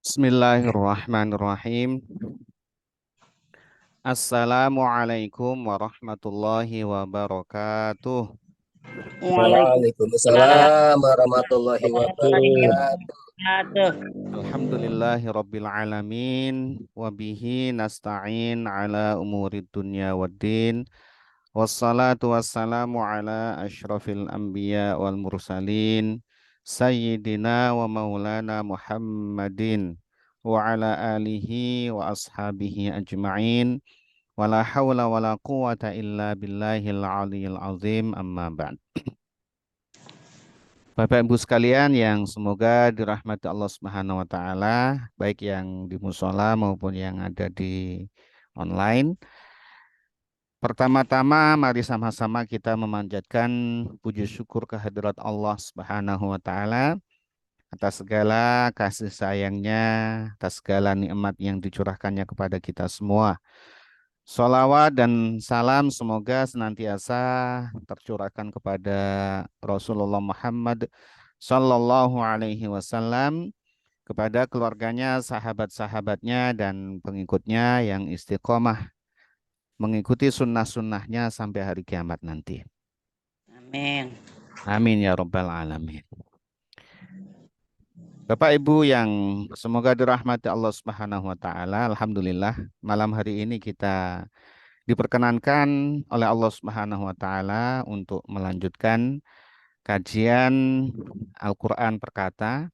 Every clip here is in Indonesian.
Bismillahirrahmanirrahim. Assalamualaikum warahmatullahi wabarakatuh. Waalaikumsalam Waalaikumsalam warahmatullahi warahmatullahi wabarakatuh. wabarakatuh. Alhamdulillahi rabbil alamin wa bihi nasta'in ala umurid dunya waddin. Wassalatu wassalamu ala asyrafil anbiya wal mursalin sayyidina wa maulana Muhammadin wa ala alihi wa ashabihi ajma'in. Wala hawla wala quwata illa billahil aliyil azim amma ba'd. Bapak Ibu sekalian yang semoga dirahmati Allah Subhanahu wa taala, baik yang di musola maupun yang ada di online. Pertama-tama mari sama-sama kita memanjatkan puji syukur kehadirat Allah Subhanahu wa taala atas segala kasih sayangnya, atas segala nikmat yang dicurahkannya kepada kita semua. Salawat dan salam semoga senantiasa tercurahkan kepada Rasulullah Muhammad Sallallahu Alaihi Wasallam, kepada keluarganya, sahabat-sahabatnya, dan pengikutnya yang istiqomah mengikuti sunnah-sunnahnya sampai hari kiamat nanti. Amin. Amin ya Rabbal Alamin. Bapak Ibu yang semoga dirahmati Allah Subhanahu wa taala, alhamdulillah malam hari ini kita diperkenankan oleh Allah Subhanahu wa taala untuk melanjutkan kajian Al-Qur'an perkata,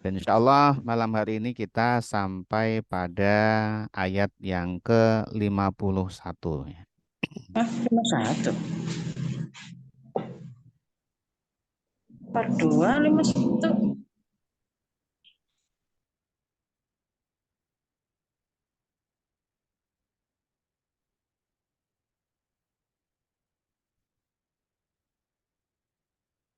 dan insya Allah malam hari ini kita sampai pada ayat yang ke-51. Cuma satu. Part 2, 51.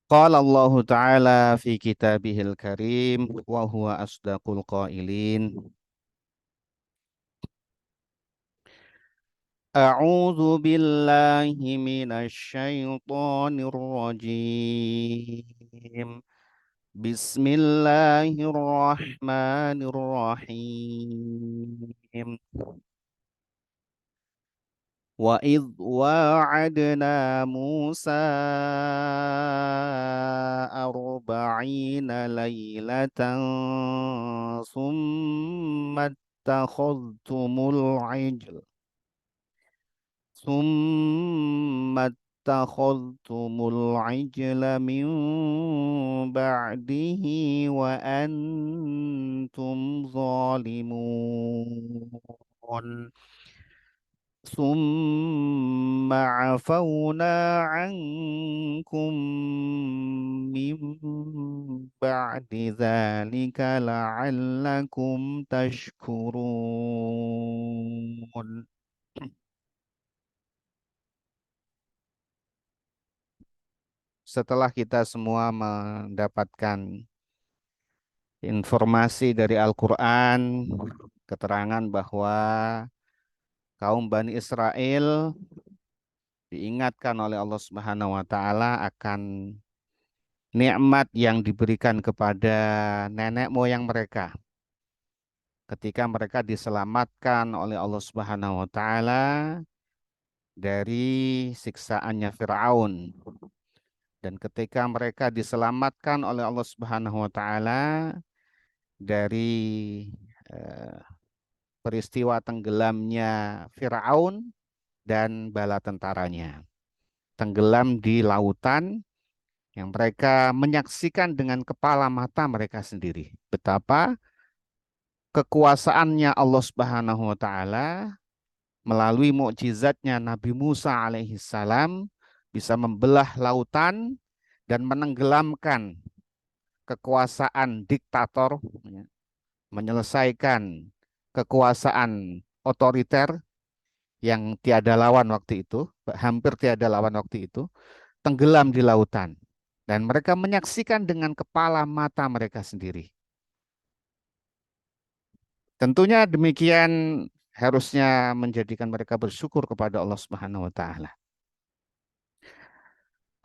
Qala Allah Ta'ala fi kitabihil karim wa huwa asdaqul qailin. A'udzu billahi minasy syaithanir rajim. Bismillahirrahmanirrahim. Wa idh wa'adna Musa arba'ina laylatan summa attakhadhtumul ijl اتخذتم العجل من بعده وأنتم ظالمون ثم عفونا عنكم من بعد ذلك لعلكم تشكرون. Setelah kita semua mendapatkan informasi dari Al-Quran, keterangan bahwa kaum Bani Israel diingatkan oleh Allah Subhanahu wa taala akan nikmat yang diberikan kepada nenek moyang mereka ketika mereka diselamatkan oleh Allah Subhanahu wa taala dari siksaannya Firaun. Dan ketika mereka diselamatkan oleh Allah Subhanahu wa taala dari peristiwa tenggelamnya Firaun dan bala tentaranya. Tenggelam di lautan yang mereka menyaksikan dengan kepala mata mereka sendiri. Betapa kekuasaannya Allah Subhanahu wa taala melalui mukjizatnya Nabi Musa alaihissalam bisa membelah lautan dan menenggelamkan kekuasaan diktator, menyelesaikan kekuasaan otoriter yang tiada lawan waktu itu, hampir tiada lawan waktu itu, tenggelam di lautan. Dan mereka menyaksikan dengan kepala mata mereka sendiri. Tentunya demikian harusnya menjadikan mereka bersyukur kepada Allah Subhanahu wa taala.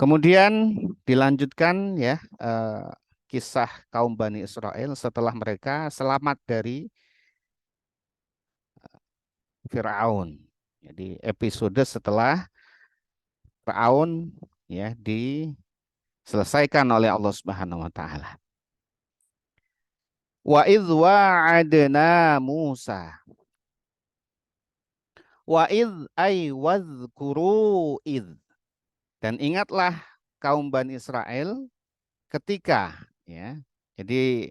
Kemudian dilanjutkan ya kisah kaum Bani Israel setelah mereka selamat dari Firaun. Jadi episode setelah Firaun ya diselesaikan oleh Allah Subhanahu wa taala. Wa idz wa'adna Musa. Wa idz ay wadhkuru idz. Dan ingatlah kaum Bani Israel ketika ya. Jadi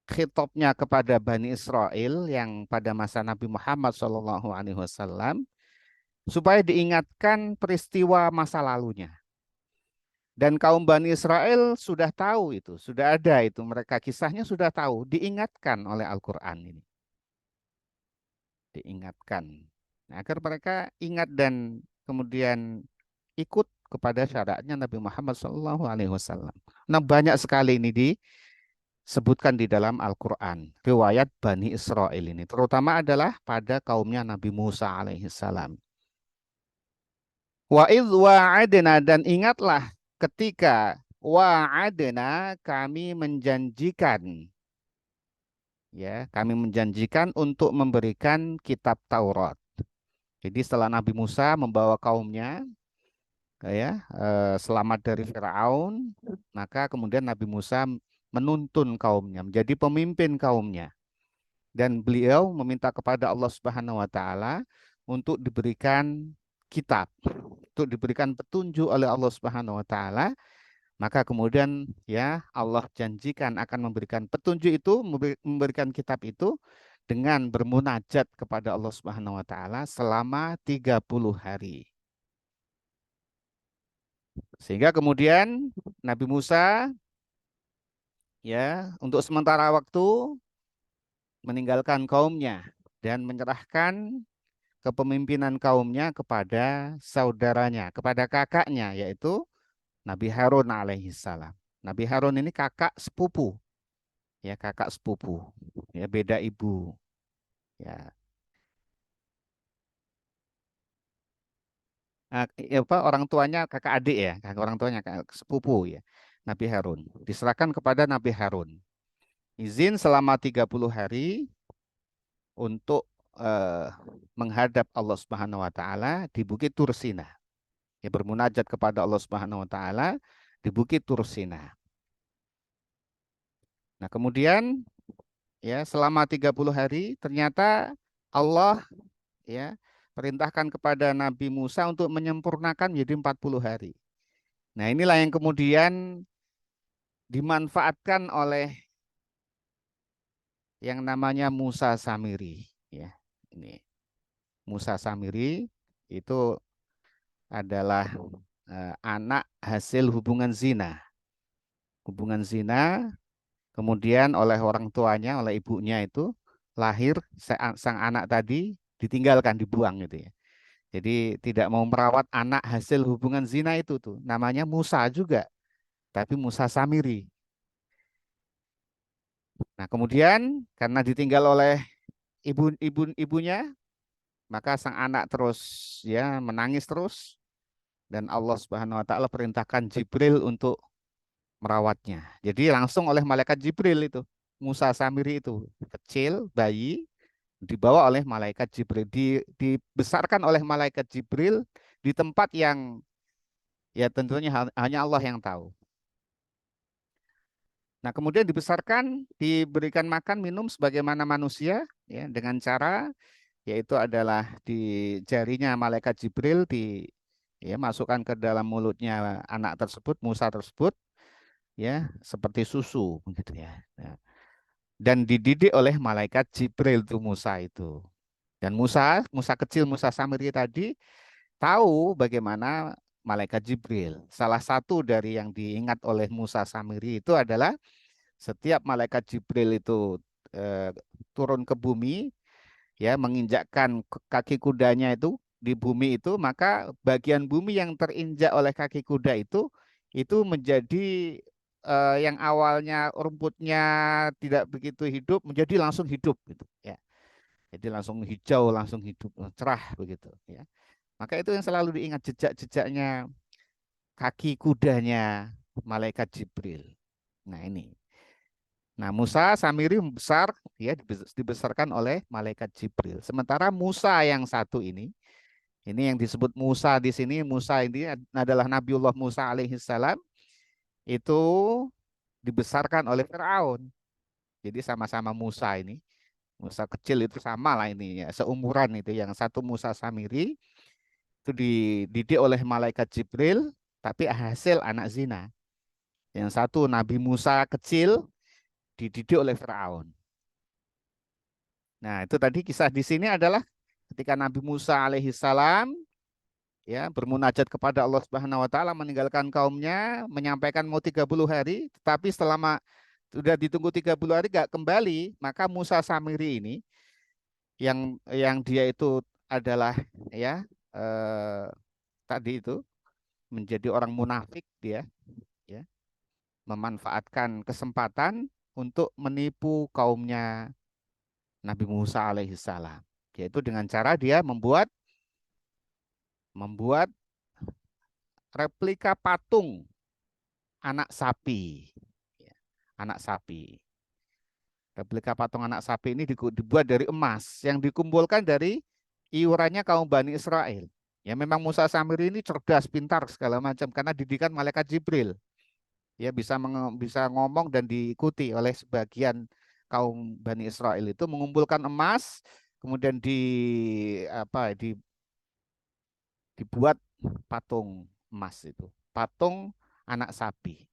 khitabnya kepada Bani Israel yang pada masa Nabi Muhammad SAW supaya diingatkan peristiwa masa lalunya. Dan kaum Bani Israel sudah tahu itu, sudah ada itu, mereka kisahnya sudah tahu, diingatkan oleh Al-Quran ini. Diingatkan. Nah, agar mereka ingat dan kemudian ikut kepada syaratnya Nabi Muhammad SAW. Nah, banyak sekali ini disebutkan di dalam Al-Quran, riwayat Bani Israel ini, terutama adalah pada kaumnya Nabi Musa alaihissalam. Wa idh wa'adna, dan ingatlah ketika wa'adna kami menjanjikan, ya, kami menjanjikan untuk memberikan kitab Taurat. Jadi setelah Nabi Musa membawa kaumnya ya selamat dari Firaun, maka kemudian Nabi Musa menuntun kaumnya menjadi pemimpin kaumnya, dan beliau meminta kepada Allah Subhanahu wa taala untuk diberikan kitab, untuk diberikan petunjuk oleh Allah Subhanahu wa taala. Maka kemudian ya Allah janjikan akan memberikan petunjuk itu, memberikan kitab itu dengan bermunajat kepada Allah Subhanahu wa taala selama 30 hari. Sehingga kemudian Nabi Musa ya untuk sementara waktu meninggalkan kaumnya dan menyerahkan kepemimpinan kaumnya kepada saudaranya, kepada kakaknya, yaitu Nabi Harun alaihissalam. Nabi Harun ini kakak sepupu, ya kakak sepupu, ya beda ibu, ya. Apa orang tuanya kakak adik ya, kakak orang tuanya kakak sepupu ya. Nabi Harun diserahkan kepada Nabi Harun. Izin selama 30 hari untuk eh, menghadap Allah Subhanahu wa taala di Bukit Tursina. Ya, bermunajat kepada Allah Subhanahu wa taala di Bukit Tursina. Nah, kemudian ya selama 30 hari ternyata Allah ya perintahkan kepada Nabi Musa untuk menyempurnakan menjadi 40 hari. Nah, inilah yang kemudian dimanfaatkan oleh yang namanya Musa Samiri ya. Ini Musa Samiri itu adalah anak hasil hubungan zina. Hubungan zina, kemudian oleh orang tuanya, oleh ibunya itu lahir sang anak tadi ditinggalkan, dibuang gitu ya. Jadi tidak mau merawat anak hasil hubungan zina itu tuh. Namanya Musa juga, tapi Musa Samiri. Nah, kemudian karena ditinggal oleh ibunya, maka sang anak terus ya menangis terus, dan Allah Subhanahu wa taala perintahkan Jibril untuk merawatnya. Jadi langsung oleh malaikat Jibril itu. Musa Samiri itu kecil, bayi, dibawa oleh malaikat Jibril, dibesarkan oleh malaikat Jibril di tempat yang ya tentunya hanya Allah yang tahu. Nah, kemudian dibesarkan, diberikan makan, minum sebagaimana manusia, ya, dengan cara yaitu adalah di jarinya malaikat Jibril ya masukkan ke dalam mulutnya anak tersebut, Musa tersebut, ya seperti susu, begitu ya. Nah, dan dididik oleh malaikat Jibril itu Musa itu. Dan Musa kecil, Musa Samiri tadi tahu bagaimana malaikat Jibril. Salah satu dari yang diingat oleh Musa Samiri itu adalah setiap malaikat Jibril itu eh, turun ke bumi, ya menginjakkan kaki kudanya itu di bumi itu, maka bagian bumi yang terinjak oleh kaki kuda itu menjadi yang awalnya rumputnya tidak begitu hidup menjadi langsung hidup gitu ya. Jadi langsung hijau, langsung hidup, cerah begitu ya. Maka itu yang selalu diingat, jejak-jejaknya kaki kudanya malaikat Jibril. Nah ini. Nah Musa Samiri besar ya dibesarkan oleh malaikat Jibril. Sementara Musa yang satu ini yang disebut Musa di sini, Musa ini adalah Nabiullah Musa alaihissalam itu dibesarkan oleh Firaun. Jadi sama-sama Musa ini. Musa kecil itu sama lah ini ya, seumuran itu. Yang satu Musa Samiri itu dididik oleh malaikat Jibril, tapi hasil anak zina. Yang satu Nabi Musa kecil dididik oleh Firaun. Nah, itu tadi kisah di sini adalah ketika Nabi Musa alaihissalam ya bermunajat kepada Allah Subhanahu wa taala meninggalkan kaumnya, menyampaikan mau 30 hari, tetapi sudah ditunggu 30 hari gak kembali, maka Musa Samiri ini yang dia itu adalah ya eh, tadi itu menjadi orang munafik dia ya, memanfaatkan kesempatan untuk menipu kaumnya Nabi Musa alaihissalam, yaitu dengan cara dia membuat replika patung anak sapi. Ya, anak sapi. Replika patung anak sapi ini dibuat dari emas yang dikumpulkan dari iurannya kaum Bani Israel. Ya memang Musa Samiri ini cerdas, pintar segala macam karena didikan malaikat Jibril. Ya bisa ngomong dan diikuti oleh sebagian kaum Bani Israel itu mengumpulkan emas, kemudian dibuat patung emas itu, patung anak sapi.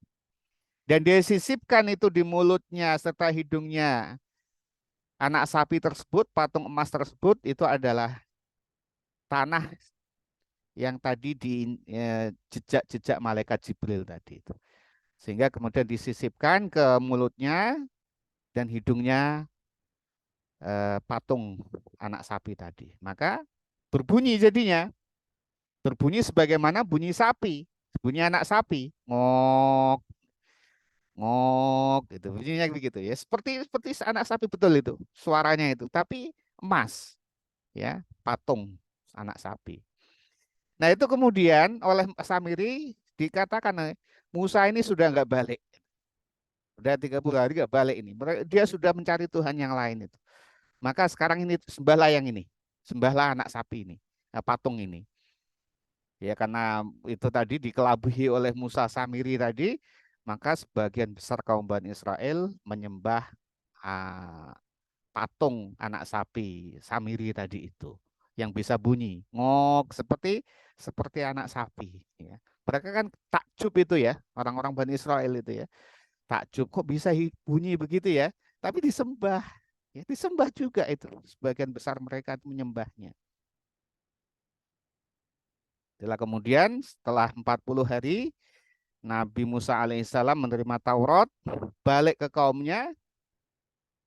Dan dia sisipkan itu di mulutnya serta hidungnya anak sapi tersebut, patung emas tersebut itu adalah tanah yang tadi di jejak-jejak malaikat Jibril tadi itu. Sehingga kemudian disisipkan ke mulutnya dan hidungnya patung anak sapi tadi. Maka berbunyi jadinya, berbunyi sebagaimana bunyi sapi, bunyi anak sapi, ngok ngok gitu, bunyinya begitu ya. Seperti anak sapi betul itu, suaranya itu, tapi emas ya, patung anak sapi. Nah itu kemudian oleh Samiri dikatakan Musa ini sudah nggak balik. Udah 30 hari nggak balik ini. Dia sudah mencari Tuhan yang lain itu. Maka sekarang ini sembahlah yang ini. Sembahlah anak sapi ini. Patung ini. Ya karena itu tadi dikelabuhi oleh Musa Samiri tadi. Maka sebagian besar kaum Bani Israel menyembah uh, patung anak sapi Samiri tadi itu yang bisa bunyi ngok seperti anak sapi ya. Mereka kan takjub itu ya, orang-orang Bani Israel itu ya. Takjub kok bisa bunyi begitu ya, tapi disembah ya, disembah juga itu. Sebagian besar mereka menyembahnya. Setelah kemudian setelah 40 hari Nabi Musa alaihissalam menerima Taurat, balik ke kaumnya,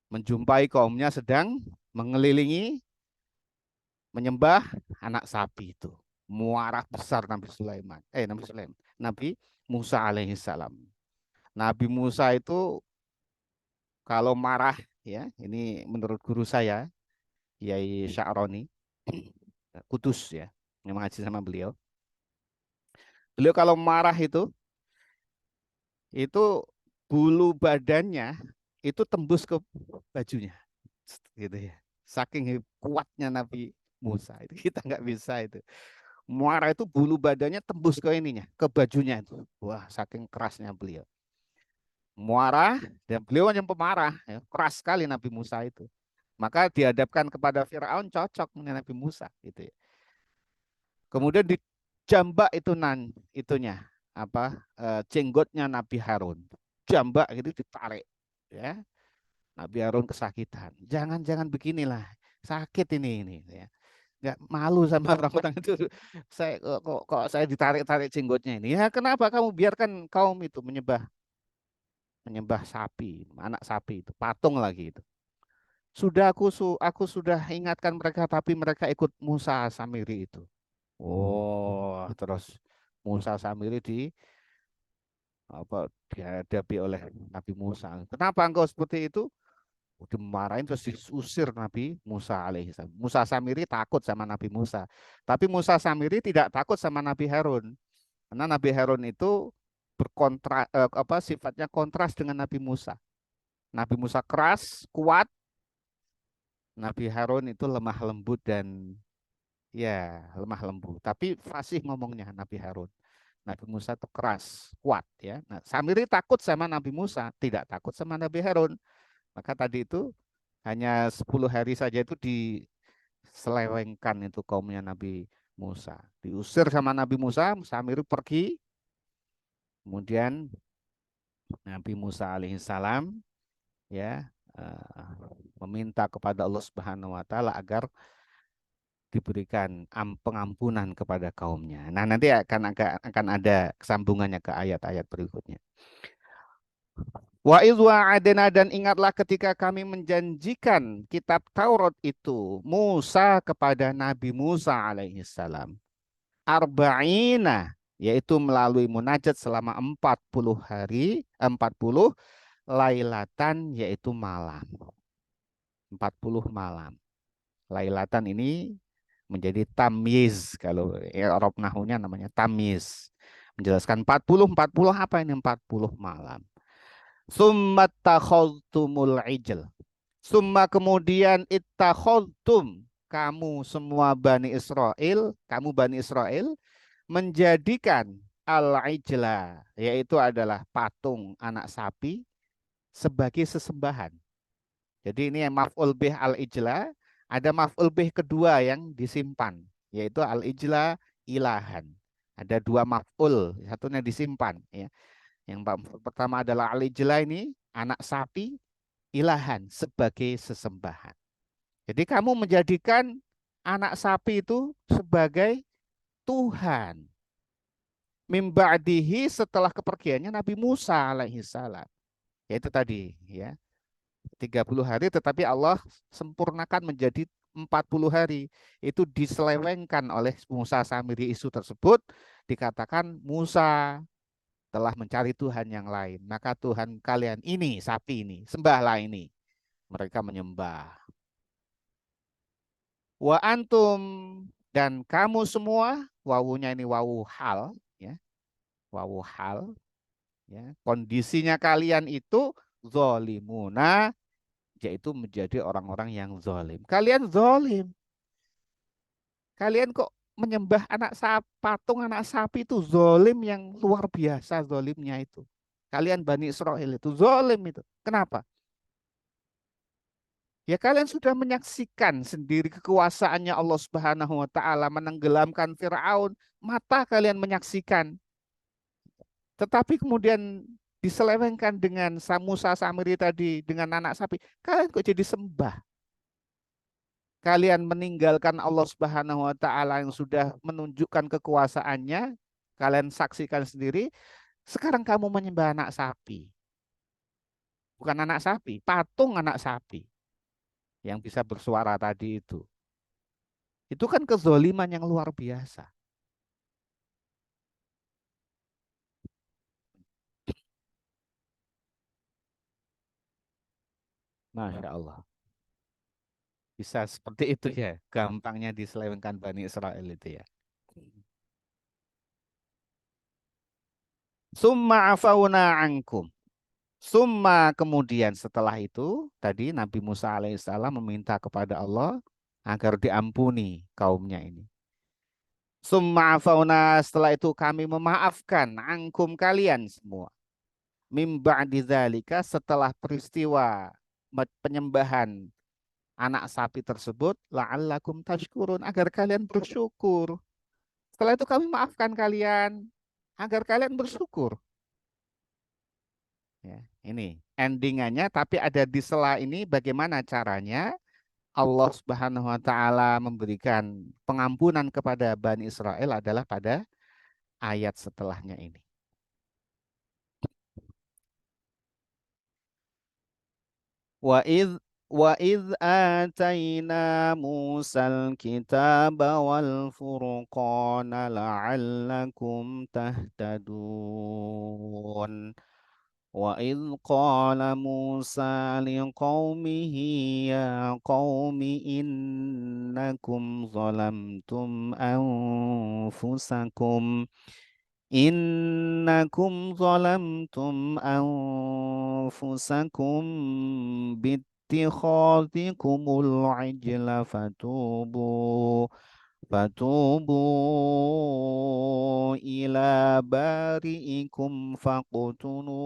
menjumpai kaumnya sedang mengelilingi menyembah anak sapi itu. Muarah besar Nabi Musa alaihissalam. Nabi Musa itu kalau marah ya, ini menurut guru saya, Yai Sya'roni, Kudus ya, yang mengaji sama beliau. Beliau kalau marah itu bulu badannya itu tembus ke bajunya, gitu ya. Saking kuatnya Nabi Musa itu kita nggak bisa itu. Muara itu bulu badannya tembus ke ininya, ke bajunya itu. Wah, saking kerasnya beliau. Muara dan beliau hanya pemarah, ya. Keras sekali Nabi Musa itu. Maka dihadapkan kepada Firaun cocok dengan Nabi Musa gitu ya. Kemudian dijambak itunya jenggotnya Nabi Harun. Jambak gitu ditarik ya. Nabi Harun kesakitan. Jangan beginilah. Sakit ini ya. Nggak malu sama orang-orang itu. Saya kok saya ditarik-tarik jenggotnya ini. Ya kenapa kamu biarkan kaum itu menyembah sapi, anak sapi itu, patung lagi itu. Sudah aku sudah ingatkan mereka tapi mereka ikut Musa Samiri itu. Oh, terus Musa Samiri dihadapi oleh Nabi Musa. Kenapa engkau seperti itu? Dimarahin terus diusir Nabi Musa alaihissalam. Musa Samiri takut sama Nabi Musa. Tapi Musa Samiri tidak takut sama Nabi Harun. Karena Nabi Harun itu sifatnya kontras dengan Nabi Musa. Nabi Musa keras, kuat, Nabi Harun itu lemah lembut dan ya lemah lembut. Tapi fasih ngomongnya Nabi Harun. Nabi Musa itu keras, kuat ya. Nah, Samiri takut sama Nabi Musa, tidak takut sama Nabi Harun. Maka tadi itu hanya 10 hari saja itu diselewengkan itu kaumnya Nabi Musa. Diusir sama Nabi Musa, Samiri pergi. Kemudian Nabi Musa alaihissalam ya meminta kepada Allah Subhanahu wa taala agar diberikan pengampunan kepada kaumnya. Nah, nanti akan ada kesambungannya ke ayat-ayat berikutnya. Wa idh wa'adna, dan ingatlah ketika kami menjanjikan kitab Taurat itu Musa kepada Nabi Musa alaihissalam. Arba'ina, yaitu melalui munajat selama 40 hari, 40 lailatan, yaitu malam. 40 malam. Lailatan ini menjadi tamyiz, kalau Arab nahunya namanya tamyiz. Menjelaskan 40 apa ini 40 malam. Summa takhadtumul ijl. Summa kemudian ittakhadtum, kamu semua Bani Israel menjadikan al-ijla, yaitu adalah patung anak sapi sebagai sesembahan. Jadi ini yang maf'ul bih al-ijla, ada maf'ul bih kedua yang disimpan, yaitu al-ijla ilahan. Ada dua maf'ul, satunya disimpan ya. Yang pertama adalah al-ijla ini anak sapi ilahan sebagai sesembahan. Jadi kamu menjadikan anak sapi itu sebagai Tuhan. Mimba'dihi, setelah kepergiannya Nabi Musa alaihissalam. Yaitu tadi ya. 30 hari tetapi Allah sempurnakan menjadi 40 hari. Itu diselewengkan oleh Musa Samiri isu tersebut. Dikatakan Musa telah mencari Tuhan yang lain. Maka Tuhan kalian ini, sapi ini, sembahlah ini. Mereka menyembah. Wa antum, dan kamu semua, wawunya ini wawu hal, ya, wawu hal, ya. Kondisinya kalian itu zolimuna, yaitu menjadi orang-orang yang zolim. Kalian zolim. Kalian kok menyembah patung anak sapi itu zolim yang luar biasa zolimnya itu. Kalian Bani Israel itu zolim itu. Kenapa? Ya kalian sudah menyaksikan sendiri kekuasaannya Allah Subhanahu wa taala menenggelamkan Firaun, mata kalian menyaksikan. Tetapi kemudian diselewengkan dengan Musa Samiri tadi dengan anak sapi. Kalian kok jadi sembah? Kalian meninggalkan Allah Subhanahu wa taala yang sudah menunjukkan kekuasaannya, kalian saksikan sendiri, sekarang kamu menyembah anak sapi. Bukan anak sapi, patung anak sapi yang bisa bersuara tadi itu. Itu kan kezoliman yang luar biasa. Masya Allah. Bisa seperti itu ya. Gampangnya diselewengkan Bani Israel itu ya. Summa afauna ankum. Summa kemudian setelah itu, tadi Nabi Musa alaihissalam meminta kepada Allah agar diampuni kaumnya ini. Summa afauna, setelah itu kami memaafkan angkum kalian semua. Mim ba'di dzalika, setelah peristiwa penyembahan anak sapi tersebut, la'allakum tashkurun, agar kalian bersyukur. Setelah itu kami maafkan kalian agar kalian bersyukur. Ya, ini endingannya, tapi ada di sela ini bagaimana caranya Allah Subhanahu wa taala memberikan pengampunan kepada Bani Israel adalah pada ayat setelahnya ini. Wa idh ataina Musal kitaba wal furqana la'allakum tahtadun. Wa idh qala Musa liqaumihi ya qaumi innakum zalamtum anfusakum Innakum zalamtum anfusakum bittikhadikumul ijla fatubu ila bari'ikum faqtulu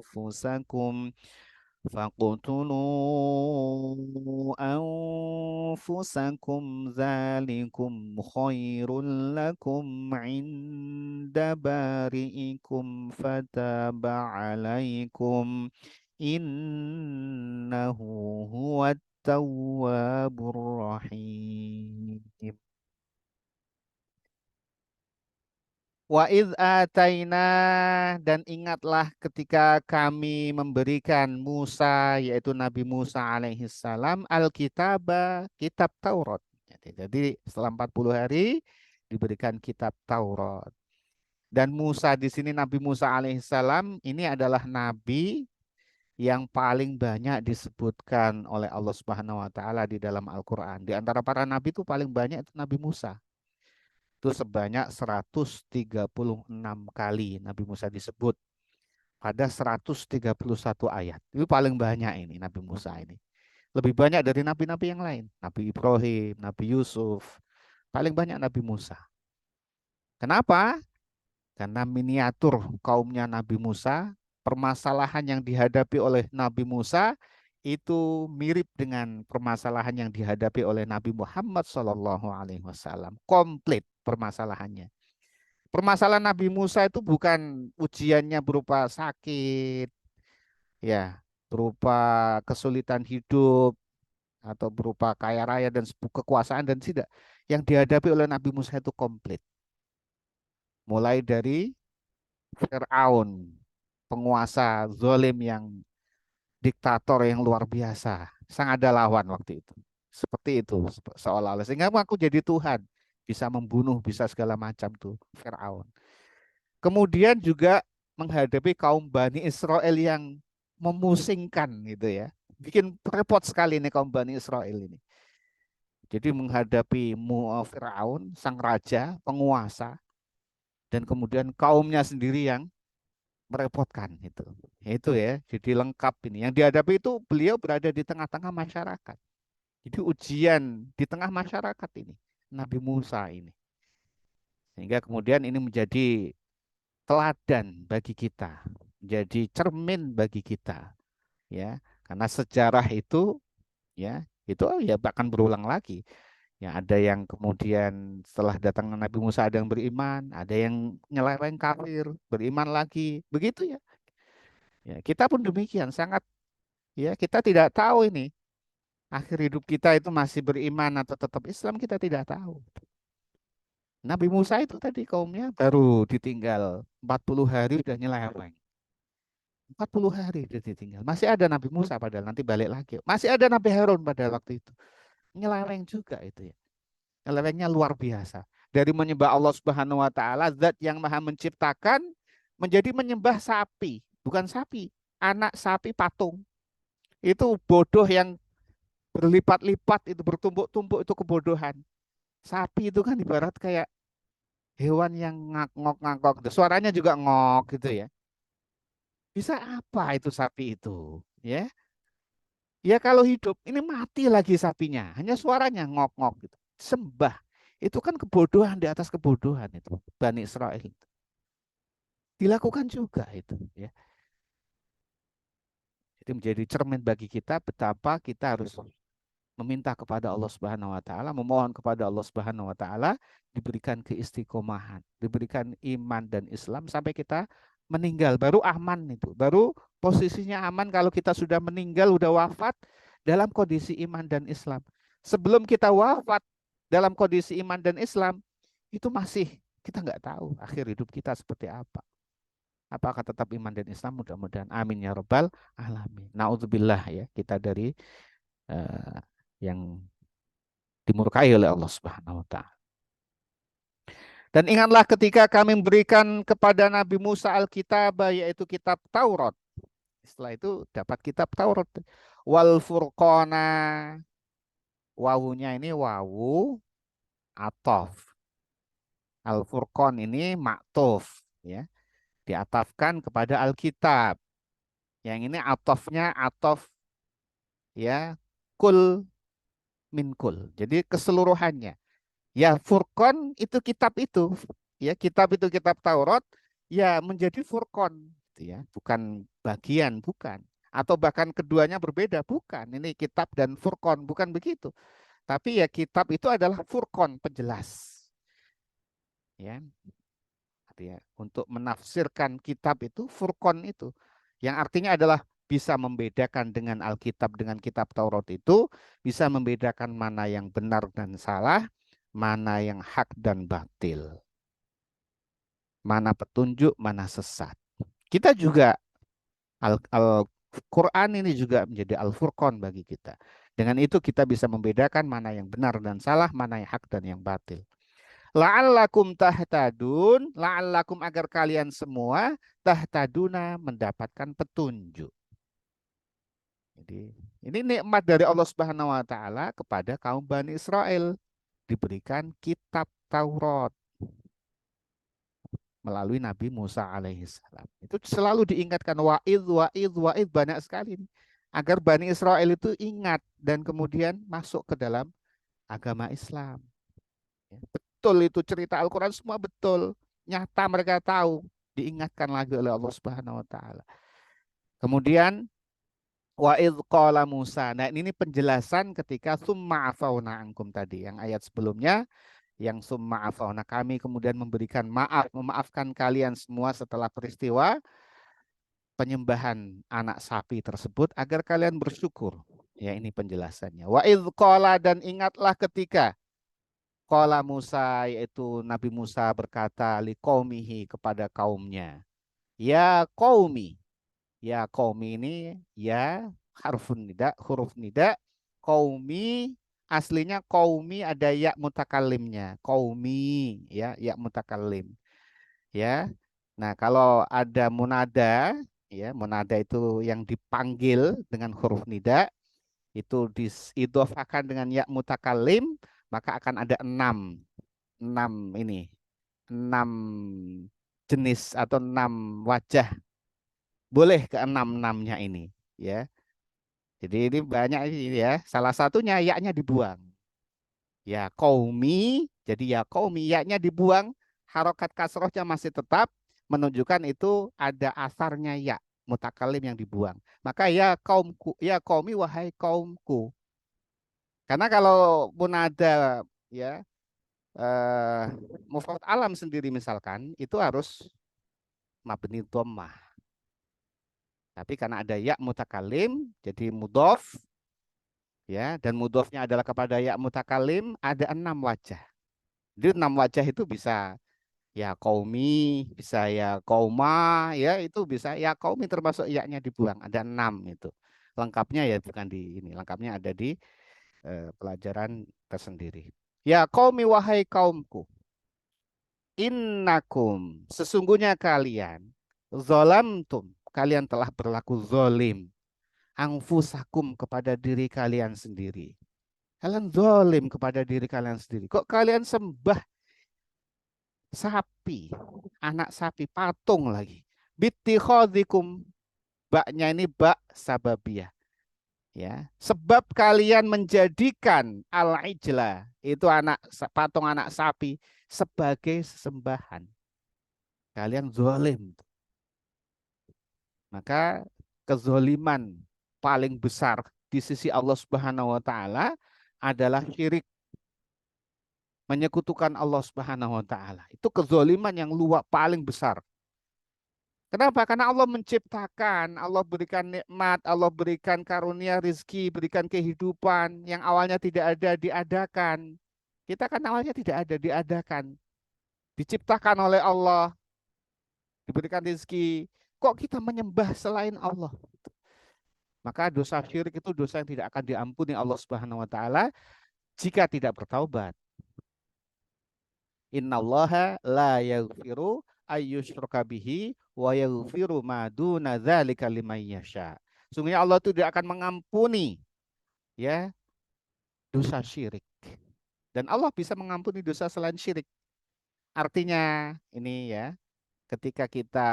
anfusakum أنفسكم ذلكم خير لكم عند بارئكم فتاب عليكم إنه هو التواب الرحيم. Wa id ataina, dan ingatlah ketika kami memberikan Musa, yaitu Nabi Musa alaihi salam, Alkitaba, kitab Taurat. Jadi setelah 40 hari diberikan kitab Taurat. Dan Musa di sini, Nabi Musa alaihi salam ini adalah nabi yang paling banyak disebutkan oleh Allah Subhanahu wa taala di dalam Al-Qur'an. Di antara para nabi itu paling banyak itu Nabi Musa. Itu sebanyak 136 kali Nabi Musa disebut pada 131 ayat. Itu paling banyak ini Nabi Musa ini. Lebih banyak dari nabi-nabi yang lain. Nabi Ibrahim, Nabi Yusuf. Paling banyak Nabi Musa. Kenapa? Karena miniatur kaumnya Nabi Musa, permasalahan yang dihadapi oleh Nabi Musa itu mirip dengan permasalahan yang dihadapi oleh Nabi Muhammad SAW. Komplit permasalahannya. Permasalahan Nabi Musa itu bukan ujiannya berupa sakit, ya, berupa kesulitan hidup atau berupa kaya raya dan kekuasaan, dan tidak. Yang dihadapi oleh Nabi Musa itu komplit. Mulai dari Fir'aun, penguasa zalim yang diktator yang luar biasa, sang ada lawan waktu itu. Seperti itu seolah-olah, sehingga aku jadi Tuhan, bisa membunuh, bisa segala macam tuh Fir'aun. Kemudian juga menghadapi kaum Bani Israel yang memusingkan gitu ya. Bikin repot sekali nih kaum Bani Israel ini. Jadi menghadapi Firaun, sang raja, penguasa, dan kemudian kaumnya sendiri yang merepotkan itu. Itu ya, jadi lengkap ini. Yang dihadapi itu beliau berada di tengah-tengah masyarakat. Jadi ujian di tengah masyarakat ini, Nabi Musa ini. Sehingga kemudian ini menjadi teladan bagi kita, jadi cermin bagi kita, ya, karena sejarah itu, ya, itu ya bahkan berulang lagi, ya, ada yang kemudian setelah datang Nabi Musa ada yang beriman, ada yang nyeleweng kafir, beriman lagi, begitu ya. Ya, kita pun demikian, sangat, ya, kita tidak tahu ini akhir hidup kita itu masih beriman atau tetap Islam, kita tidak tahu. Nabi Musa itu tadi kaumnya baru ditinggal 40 hari udah nyeleweng. 40 hari dia ditinggal. Masih ada Nabi Musa padahal nanti balik lagi. Masih ada Nabi Harun pada waktu itu. Nyeleweng juga itu ya. Nyelewengnya luar biasa. Dari menyembah Allah Subhanahu wa taala, zat yang Maha menciptakan, menjadi menyembah sapi, bukan sapi, anak sapi patung. Itu bodoh yang berlipat-lipat, itu bertumpuk-tumpuk, itu kebodohan. Sapi itu kan ibarat kayak hewan yang ngok-ngok, suaranya juga ngok gitu ya. Bisa apa itu sapi itu? Ya, ya kalau hidup ini mati lagi sapinya, hanya suaranya ngok-ngok gitu. Sembah. Itu kan kebodohan di atas kebodohan itu. Bani Israel itu. Dilakukan juga itu, ya. Jadi menjadi cermin bagi kita betapa kita harus meminta kepada Allah Subhanahu wa taala, memohon kepada Allah Subhanahu wa taala diberikan keistiqomahan, diberikan iman dan Islam sampai kita meninggal, baru aman itu. Baru posisinya aman kalau kita sudah meninggal, sudah wafat dalam kondisi iman dan Islam. Sebelum kita wafat dalam kondisi iman dan Islam, itu masih kita nggak tahu akhir hidup kita seperti apa. Apakah tetap iman dan Islam? Mudah-mudahan amin ya robbal alamin. Naudzubillah ya kita dari uh, yang dimurkai oleh Allah Subhanahu wa taala. Dan ingatlah ketika kami memberikan kepada Nabi Musa Alkitab, yaitu kitab Taurat. Setelah itu dapat kitab Taurat. Wal Furqana. Wawunya ini wawu atof. Al-Furqan ini maktuf, ya, diatafkan kepada Alkitab. Yang ini atofnya atof, ya, kul min kul. Jadi keseluruhannya. Ya, Furqan itu kitab itu. Ya, kitab itu kitab Taurat, ya menjadi Furqan, gitu ya. Bukan bagian, bukan. Atau bahkan keduanya berbeda, bukan. Ini kitab dan Furqan, bukan begitu. Tapi ya kitab itu adalah Furqan, penjelas. Ya, ya, untuk menafsirkan kitab itu Furqan itu yang artinya adalah bisa membedakan dengan Alkitab dengan kitab Taurat itu bisa membedakan mana yang benar dan salah, mana yang hak dan batil, mana petunjuk, mana sesat. Kita juga Al-Quran ini juga menjadi Al-Furqan bagi kita. Dengan itu kita bisa membedakan mana yang benar dan salah, mana yang hak dan yang batil. La'allakum tahtadun, la'allakum agar kalian semua tahtaduna mendapatkan petunjuk. Jadi ini nikmat dari Allah Subhanahu wa taala kepada kaum Bani Israel, diberikan kitab Taurat melalui Nabi Musa alaihissalam. Itu selalu diingatkan wa'id banyak sekali nih. Agar Bani Israel itu ingat dan kemudian masuk ke dalam agama Islam. Ya, betul itu cerita Al-Quran semua betul. Nyata mereka tahu. Diingatkan lagi oleh Allah Subhanahu wa taala. Kemudian wa idz qala Musa. Nah, ini penjelasan ketika summa afauna ankum tadi yang ayat sebelumnya yang summa afauna kami kemudian memberikan maaf, memaafkan kalian semua setelah peristiwa penyembahan anak sapi tersebut agar kalian bersyukur. Ya, ini penjelasannya. Wa idz qala dan ingatlah ketika qala Musa yaitu Nabi Musa berkata liqaumihi kepada kaumnya. Ya qaumi. Ya qaumi ini ya huruf nida. Qaumi aslinya qaumi ada ya mutakallimnya. Qaumi ya mutakallim. Ya. Nah, kalau ada munada ya, munada itu yang dipanggil dengan huruf nida itu diidhofakan dengan ya mutakallim, maka akan ada enam ini, enam jenis atau enam wajah. Boleh ke enam-enamnya ini, ya. Jadi ini banyak ini ya. Salah satunya yaknya dibuang. Ya qaumi, jadi ya qaumi yaknya dibuang, harokat kasrohnya masih tetap menunjukkan itu ada asarnya ya mutakalim yang dibuang. Maka ya kaumku, ya qaumi wahai kaumku. Karena kalau pun ada ya eh, mufrad alam sendiri misalkan itu harus mabni dhammah. Tapi karena ada ya mutakalim jadi mudhof ya dan mudhofnya adalah kepada ya mutakalim ada enam wajah. Jadi enam wajah itu bisa ya kaumi, bisa ya kauma, ya itu bisa ya kaumi termasuk yaknya dibuang. Ada enam itu. Lengkapnya ya bukan di ini, lengkapnya ada di pelajaran tersendiri. Ya kaumi wahai kaumku, innakum sesungguhnya kalian zolamtum kalian telah berlaku zolim angfusakum kepada diri kalian sendiri. Kalian zolim kepada diri kalian sendiri. Kok kalian sembah sapi, anak sapi, patung lagi. Bittikhadhikum, baknya ini bak sababiyah. Ya, sebab kalian menjadikan al-ijla, itu patung anak sapi sebagai sesembahan. Kalian zolim. Maka kezoliman paling besar di sisi Allah Subhanahu wa taala adalah syirik, menyekutukan Allah Subhanahu wa taala. Itu kezoliman yang luar paling besar. Kenapa? Karena Allah menciptakan, Allah berikan nikmat, Allah berikan karunia rizki, berikan kehidupan yang awalnya tidak ada diadakan. Kita kan awalnya tidak ada diadakan. Diciptakan oleh Allah, diberikan rizki. Kok kita menyembah selain Allah? Maka dosa syirik itu dosa yang tidak akan diampuni Allah Subhanahu wa taala jika tidak bertaubat. Innallaha la yaghfiru ayyushraka bihi wa yaghfiru ma duna dzalika liman yasha. Sungguhnya Allah itu tidak akan mengampuni ya dosa syirik. Dan Allah bisa mengampuni dosa selain syirik. Artinya ini ya, ketika kita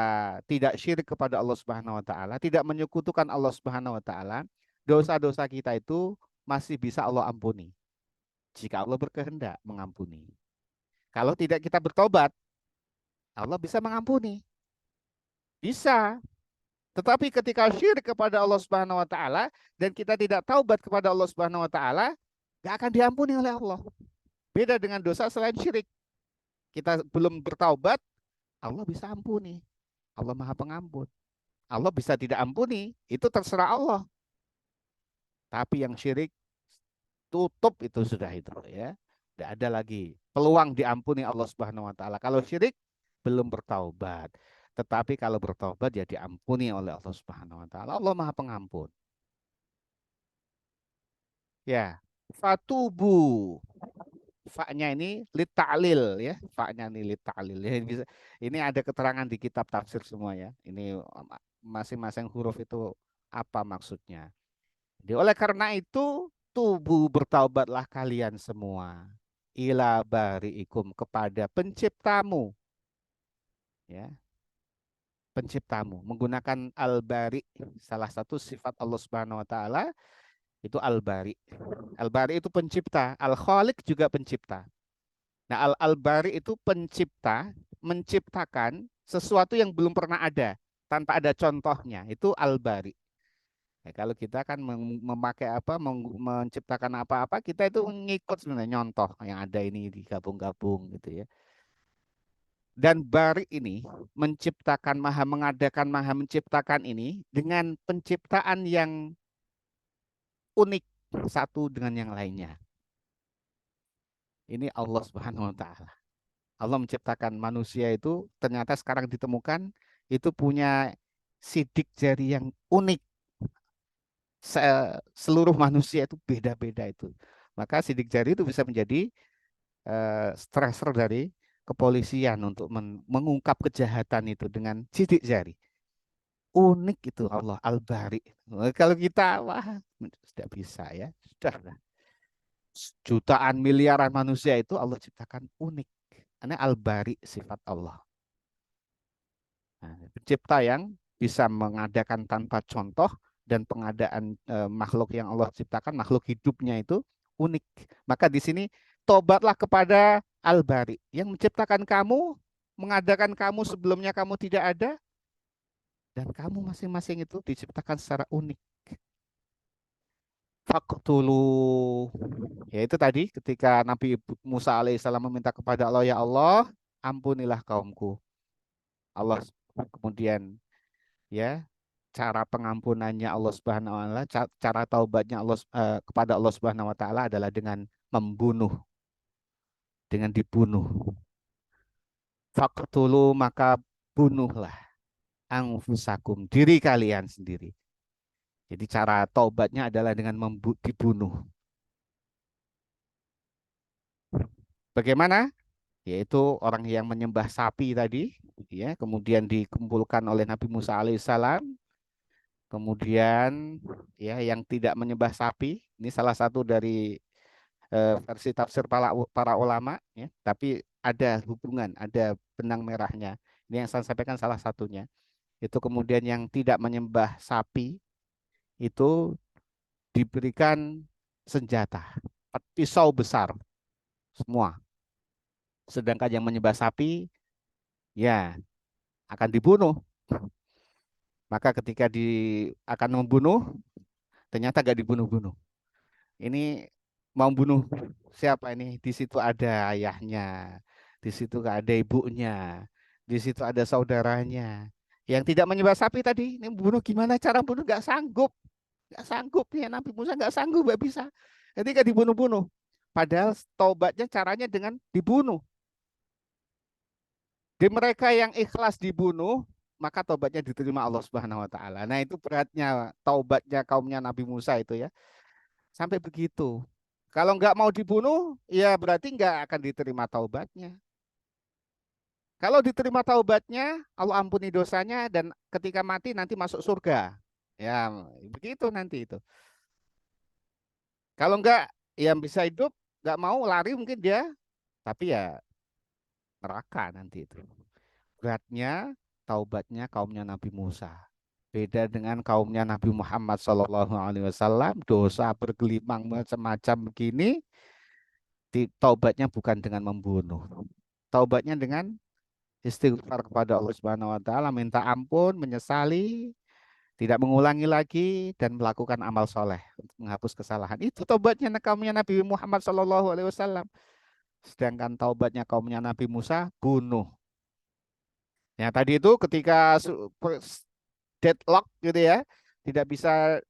tidak syirik kepada Allah Subhanahu wa taala, tidak menyekutukan Allah Subhanahu wa taala, dosa-dosa kita itu masih bisa Allah ampuni jika Allah berkehendak mengampuni. Kalau tidak kita bertobat, Allah bisa mengampuni. Bisa. Tetapi ketika syirik kepada Allah Subhanahu wa taala dan kita tidak taubat kepada Allah Subhanahu wa taala, gak akan diampuni oleh Allah. Beda dengan dosa selain syirik. Kita belum bertaubat, Allah bisa ampuni. Allah Maha Pengampun. Allah bisa tidak ampuni, itu terserah Allah. Tapi yang syirik tutup itu sudah itu ya. Tidak ada lagi peluang diampuni Allah Subhanahu wa taala. Kalau syirik belum bertaubat. Tetapi kalau bertaubat ya diampuni oleh Allah Subhanahu wa taala. Allah Maha Pengampun. Ya. Fatubu. Fa-nya ini lit ta'lil ya. Fa-nya ini lit ta'lil ya. Ini ada keterangan di kitab tafsir semua ya. Ini masing-masing huruf itu apa maksudnya. Jadi oleh karena itu tubuh bertaubatlah kalian semua ila bari'ikum kepada penciptamu ya, penciptamu menggunakan al-bari, salah satu sifat Allah Subhanahu wa taala itu al-bari. Al-bari itu pencipta, al-khaliq juga pencipta. Nah, al-bari itu pencipta, menciptakan sesuatu yang belum pernah ada tanpa ada contohnya. Itu al-bari. Ya, kalau kita kan memakai apa, menciptakan apa-apa, kita itu ngikut sebenarnya nyontoh yang ada ini digabung-gabung gitu ya. Dan bari ini menciptakan, maha mengadakan, maha menciptakan ini dengan penciptaan yang unik satu dengan yang lainnya. Ini Allah Subhanahu wa taala. Allah menciptakan manusia itu ternyata sekarang ditemukan itu punya sidik jari yang unik. Seluruh manusia itu beda-beda itu. Maka sidik jari itu bisa menjadi stressor dari kepolisian untuk mengungkap kejahatan itu dengan sidik jari. Unik itu Allah Al-Bari. Kalau kita wah tidak bisa ya. Sudah jutaan miliaran manusia itu Allah ciptakan unik. Ini Al-Bari sifat Allah. Nah, pencipta yang bisa mengadakan tanpa contoh dan pengadaan makhluk yang Allah ciptakan, makhluk hidupnya itu unik. Maka di sini tobatlah kepada Al-Bari yang menciptakan kamu, mengadakan kamu sebelumnya kamu tidak ada, dan kamu masing-masing itu diciptakan secara unik. Faktulu, ya itu tadi ketika Nabi Musa alaihissalam meminta kepada Allah, ya Allah, ampunilah kaumku. Allah kemudian ya cara pengampunannya Allah Subhanahu wa taala, cara taubatnya Allah kepada Allah Subhanahu wa taala adalah dengan membunuh, dengan dibunuh. Faktulu maka bunuhlah anfusakum, diri kalian sendiri. Jadi cara taubatnya adalah dengan dibunuh. Bagaimana? Yaitu orang yang menyembah sapi tadi, ya, kemudian dikumpulkan oleh Nabi Musa alaihissalam. Kemudian ya yang tidak menyembah sapi, ini salah satu dari versi tafsir para ulama ya, tapi ada hubungan, ada benang merahnya. Ini yang saya sampaikan salah satunya. Itu kemudian yang tidak menyembah sapi itu diberikan senjata, pisau besar semua. Sedangkan yang menyembah sapi ya akan dibunuh. Maka ketika akan membunuh, ternyata gak dibunuh-bunuh. Ini mau bunuh siapa ini? Di situ ada ayahnya, di situ ada ibunya, di situ ada saudaranya. Yang tidak menyembah sapi tadi, ini bunuh gimana cara bunuh? Gak sanggup, gak sanggup nih Nabi Musa gak sanggup, gak bisa. Ketika dibunuh-bunuh, padahal taubatnya caranya dengan dibunuh. Di mereka yang ikhlas dibunuh, maka taubatnya diterima Allah Subhanahu wa taala. Nah, itu beratnya taubatnya kaumnya Nabi Musa itu ya. Sampai begitu. Kalau nggak mau dibunuh, ya berarti nggak akan diterima taubatnya. Kalau diterima taubatnya, Allah ampuni dosanya dan ketika mati nanti masuk surga. Ya, begitu nanti itu. Kalau nggak, yang bisa hidup, nggak mau lari mungkin dia, tapi ya neraka nanti itu. Beratnya taubatnya kaumnya Nabi Musa. Beda dengan kaumnya Nabi Muhammad SAW, dosa bergelimang macam-macam begini, taubatnya bukan dengan membunuh. Taubatnya dengan istighfar kepada Allah Subhanahu wa taala, minta ampun, menyesali, tidak mengulangi lagi dan melakukan amal soleh untuk menghapus kesalahan. Itu taubatnya kaumnya Nabi Muhammad SAW. Sedangkan taubatnya kaumnya Nabi Musa bunuh. Ya tadi itu ketika deadlock gitu ya, tidak bisa,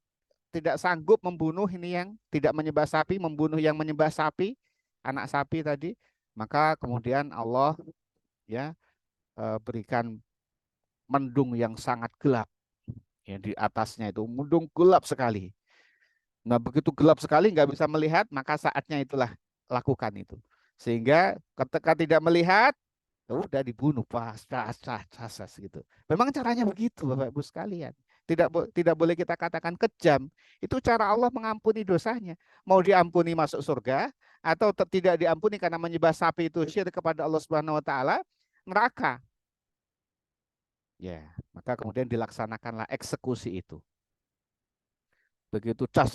tidak sanggup membunuh ini yang tidak menyembah sapi, membunuh yang menyembah sapi, anak sapi tadi, maka kemudian Allah ya berikan mendung yang sangat gelap ya di atasnya, itu mendung gelap sekali. Nah begitu gelap sekali nggak bisa melihat, maka saatnya itulah lakukan itu, sehingga ketika tidak melihat udah dibunuh pas gitu. Memang caranya begitu Bapak Ibu sekalian. Tidak boleh kita katakan kejam. Itu cara Allah mengampuni dosanya. Mau diampuni masuk surga atau tidak diampuni karena menyembah sapi itu syirik kepada Allah Subhanahu wa taala, neraka. Ya, maka kemudian dilaksanakanlah eksekusi itu. Begitu cas,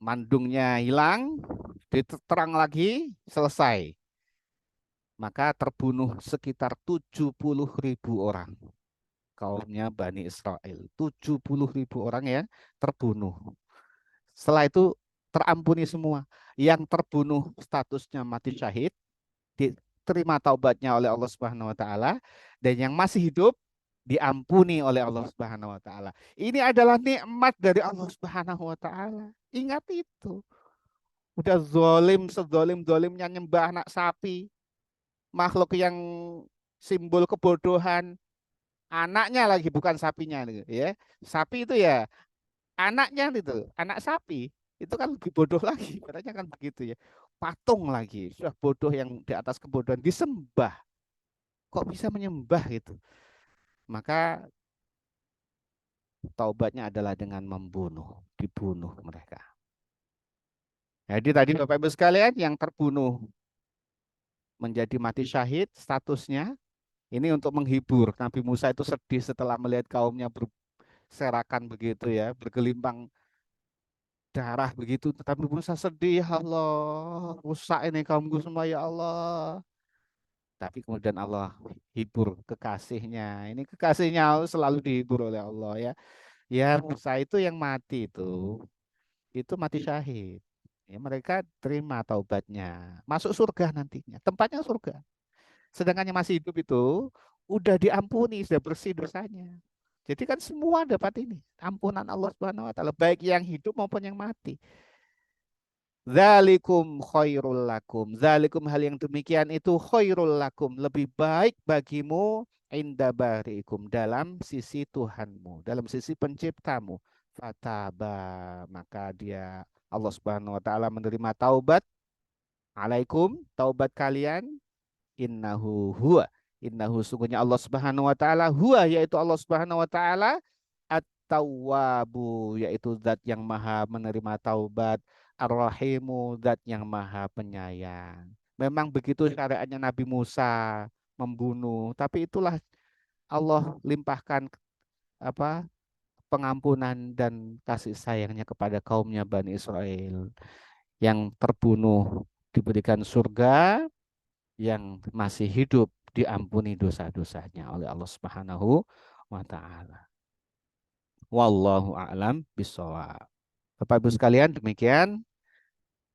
mandungnya hilang, diterang lagi, selesai. Maka terbunuh sekitar 70.000 orang. Kaumnya Bani Israel. 70.000 orang ya terbunuh. Setelah itu terampuni semua. Yang terbunuh statusnya mati syahid, diterima taubatnya oleh Allah Subhanahu wa taala, dan yang masih hidup diampuni oleh Allah Subhanahu wa taala. Ini adalah nikmat dari Allah Subhanahu wa taala. Ingat itu. Udah zolim, sezolim-zolimnya nyembah anak sapi, makhluk yang simbol kebodohan, anaknya lagi bukan sapinya ya. Sapi itu ya anaknya itu, anak sapi. Itu kan lebih bodoh lagi, katanya kan begitu ya. Patung lagi, sudah bodoh yang di atas kebodohan disembah. Kok bisa menyembah gitu? Maka taubatnya adalah dengan membunuh, dibunuh mereka. Jadi tadi Bapak Ibu sekalian, yang terbunuh menjadi mati syahid statusnya, ini untuk menghibur. Nabi Musa itu sedih setelah melihat kaumnya berserakan begitu ya, bergelimpang darah begitu. Tetapi Musa sedih, ya Allah, rusak ini kaumku semua ya Allah. Tapi kemudian Allah hibur kekasihnya. Ini kekasihnya selalu dihibur oleh Allah ya. Ya Musa itu yang mati itu mati syahid. Ya, mereka terima taubatnya, masuk surga nantinya, tempatnya surga. Sedangkan yang masih hidup itu udah diampuni, sudah bersih dosanya. Jadi kan semua dapat ini, ampunan Allah Subhanahu wa taala, baik yang hidup maupun yang mati. Zalikum khairul lakum. Zalikum, hal yang demikian itu khairul lakum, lebih baik bagimu inda barikum, dalam sisi Tuhanmu, dalam sisi penciptamu. Fataba, maka dia Allah Subhanahu wa taala menerima taubat alaikum, taubat kalian. Innahu huwa, innahu sungguhnya Allah Subhanahu wa taala, huwa yaitu Allah Subhanahu wa taala, at-tawwabu yaitu zat yang maha menerima taubat, ar-rahimu zat yang maha penyayang. Memang begitu syariatnya Nabi Musa membunuh, tapi itulah Allah limpahkan apa pengampunan dan kasih sayangnya kepada kaumnya Bani Israel. Yang terbunuh diberikan surga, yang masih hidup diampuni dosa-dosanya oleh Allah Subhanahu wa taala. Wallahu a'lam bishawab. Bapak Ibu sekalian, demikian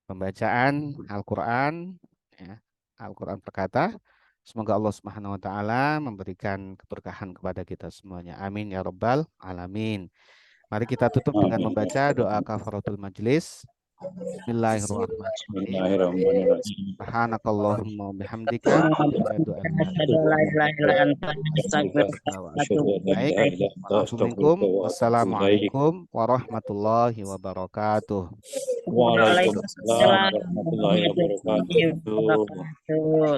pembacaan Al-Qur'an ya. Al-Qur'an berkata, semoga Allah Subhanahu wa taala memberikan keberkahan kepada kita semuanya. Amin ya rabbal alamin. Mari kita tutup dengan membaca doa kafaratul majlis. Bismillahirrahmanirrahim. Bismillahirrahmanirrahim. Subhanakallahumma bihamdika asyhadu an la ilaha illa anta astaghfiruka wa atubu ilaik. Assalamualaikum wassalamualaikum warahmatullahi wabarakatuh. Waalaikumsalam warahmatullahi wabarakatuh. wabarakatuh.